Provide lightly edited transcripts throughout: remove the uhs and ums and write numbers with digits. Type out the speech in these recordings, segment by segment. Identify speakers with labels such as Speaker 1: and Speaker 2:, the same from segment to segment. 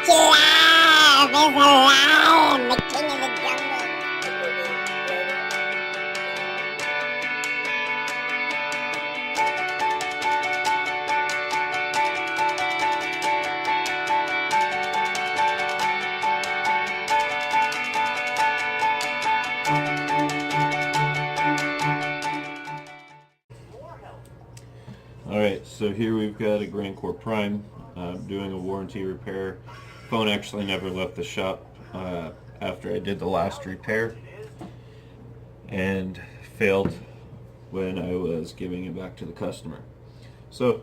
Speaker 1: what you love is a lion, the king of the jungle.
Speaker 2: Alright, so here we've got a Grand Core Prime doing a warranty repair. Phone actually never left the shop after I did the last repair and failed when I was giving it back to the customer. So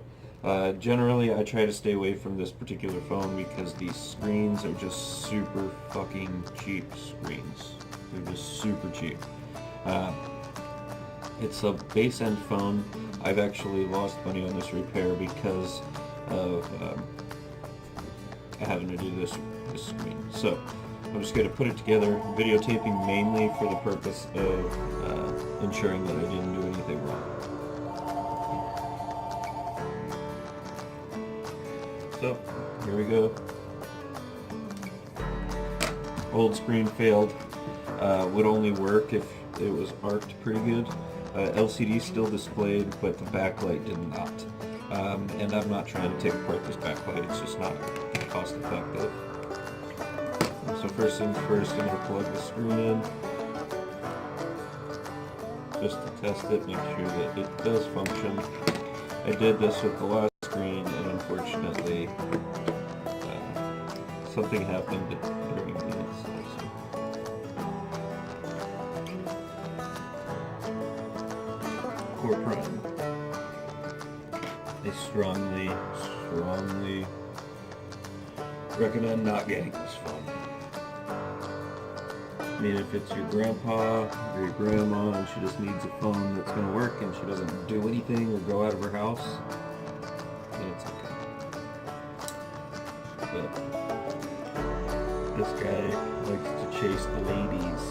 Speaker 2: generally I try to stay away from this particular phone because these screens are just super fucking cheap screens. They're just super cheap. It's a base end phone. I've actually lost money on this repair because of having to do this screen. So I'm just going to put it together, videotaping mainly for the purpose of ensuring that I didn't do anything wrong. So here we go. Old screen failed. Would only work if it was arced pretty good. LCD still displayed, but the backlight did not. And I'm not trying to take apart this backlight, it's just not cost effective. So first things first, I'm going to plug the screen in, just to test it, make sure that it does function. I did this with the last screen, and unfortunately, something happened during the installation. Core Prime. I strongly recommend not getting this phone. I mean, if it's your grandpa or your grandma and she just needs a phone that's going to work and she doesn't do anything or go out of her house, then it's okay. But this guy likes to chase the ladies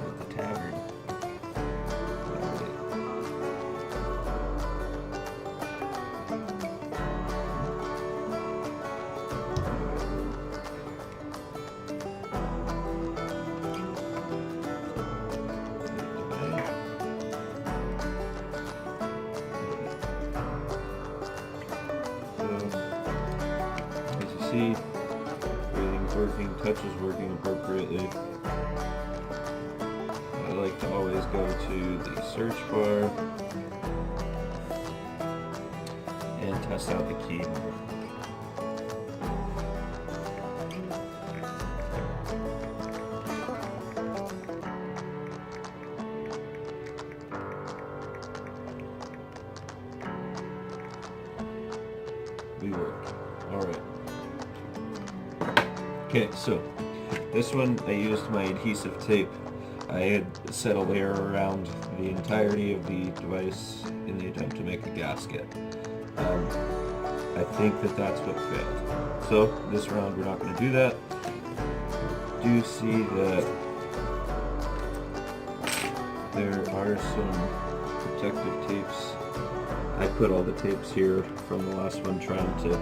Speaker 2: at the tavern. See, everything's working, touch is working appropriately. I like to always go to the search bar and test out the keyboard. We work. Alright. Okay, so this one I used my adhesive tape. I had set a layer around the entirety of the device in the attempt to make a gasket. I think that that's what failed. So this round we're not going to do that. I do see that there are some protective tapes. I put all the tapes here from the last one trying to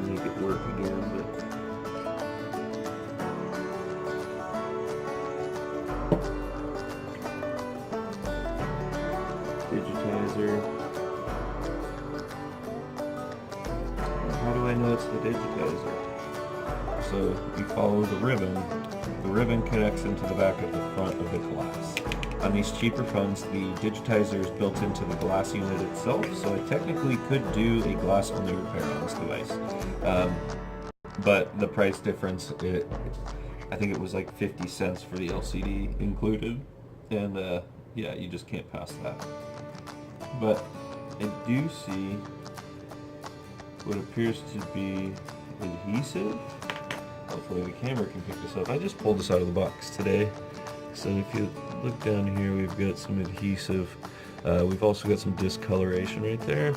Speaker 2: make it work again, but digitizer. How do I know it's the digitizer? So you follow the ribbon connects into the back of the front of the glass. On these cheaper phones, the digitizer is built into the glass unit itself, so I technically could do a glass-only repair on this device. But the price difference, I think it was like 50 cents for the LCD included, and yeah, you just can't pass that. But I do see what appears to be adhesive. Hopefully the camera can pick this up. I just pulled this out of the box today. So if you look down here, we've got some adhesive. We've also got some discoloration right there,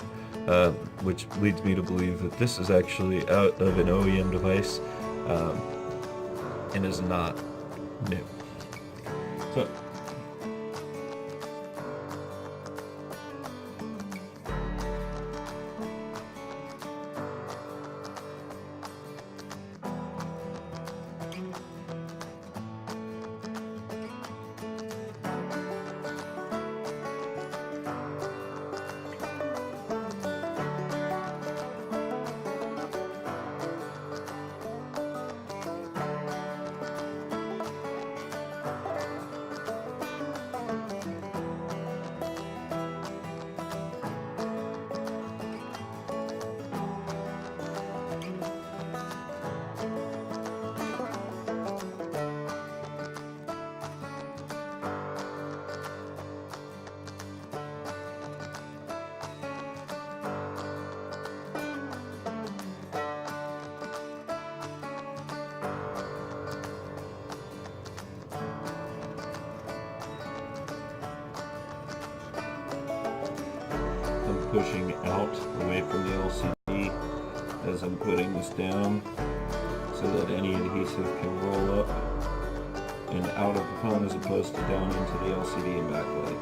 Speaker 2: which leads me to believe that this is actually out of an OEM device and is not new. So pushing out away from the LCD as I'm putting this down so that any adhesive can roll up and out of the phone as opposed to down into the LCD and backlight.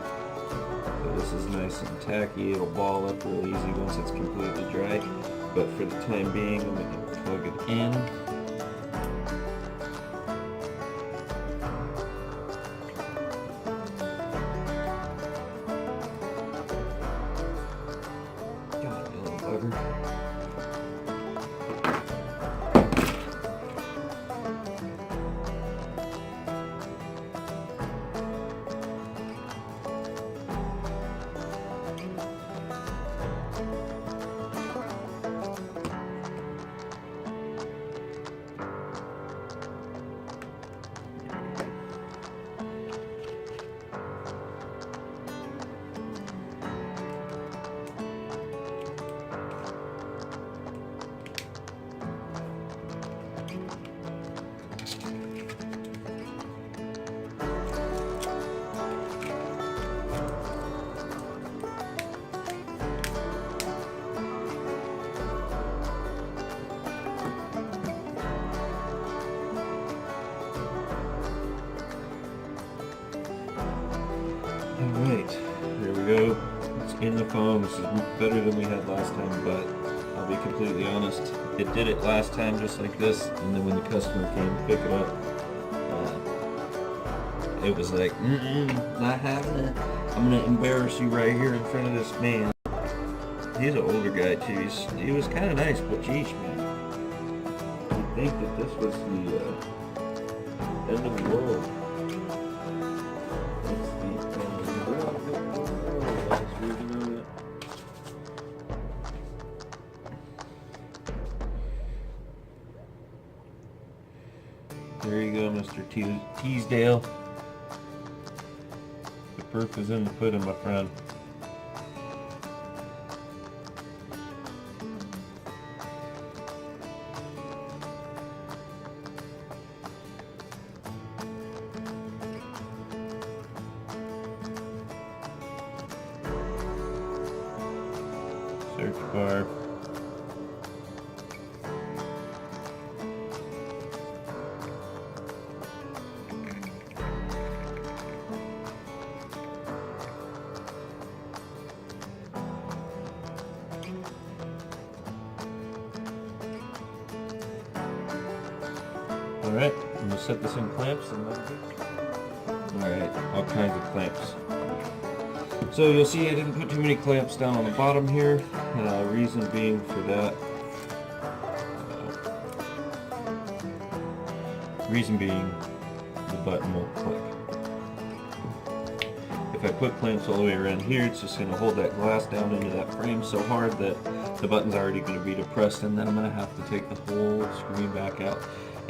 Speaker 2: So this is nice and tacky. It'll ball up real easy once it's completely dry, but for the time being I'm going to plug it in. God, you little bugger. Alright, there we go. It's in the foam. This is better than we had last time, but I'll be completely honest. It did it last time just like this, and then when the customer came to pick it up, it was like, not having it. I'm gonna embarrass you right here in front of this man. He's an older guy too. He was kind of nice, but geez, man. You'd think that this was the end of the world. There you go, Mr. Teasdale. The proof is in the pudding, my friend. Search bar. Alright, I'm going to set this in clamps and let it go. Alright, all kinds of clamps. So you'll see I didn't put too many clamps down on the bottom here. Reason being for that. Reason being the button won't click. If I put clamps all the way around here, it's just going to hold that glass down into that frame so hard that the button's already going to be depressed, and then I'm going to have to take the whole screen back out.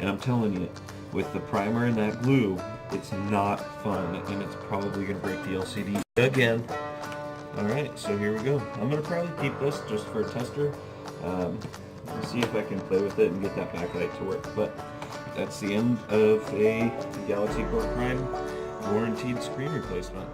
Speaker 2: And I'm telling you, with the primer and that glue, it's not fun, and it's probably going to break the LCD again. Alright, so here we go. I'm going to probably keep this just for a tester, see if I can play with it and get that backlight to work. But that's the end of a Galaxy Core Prime warranted screen replacement.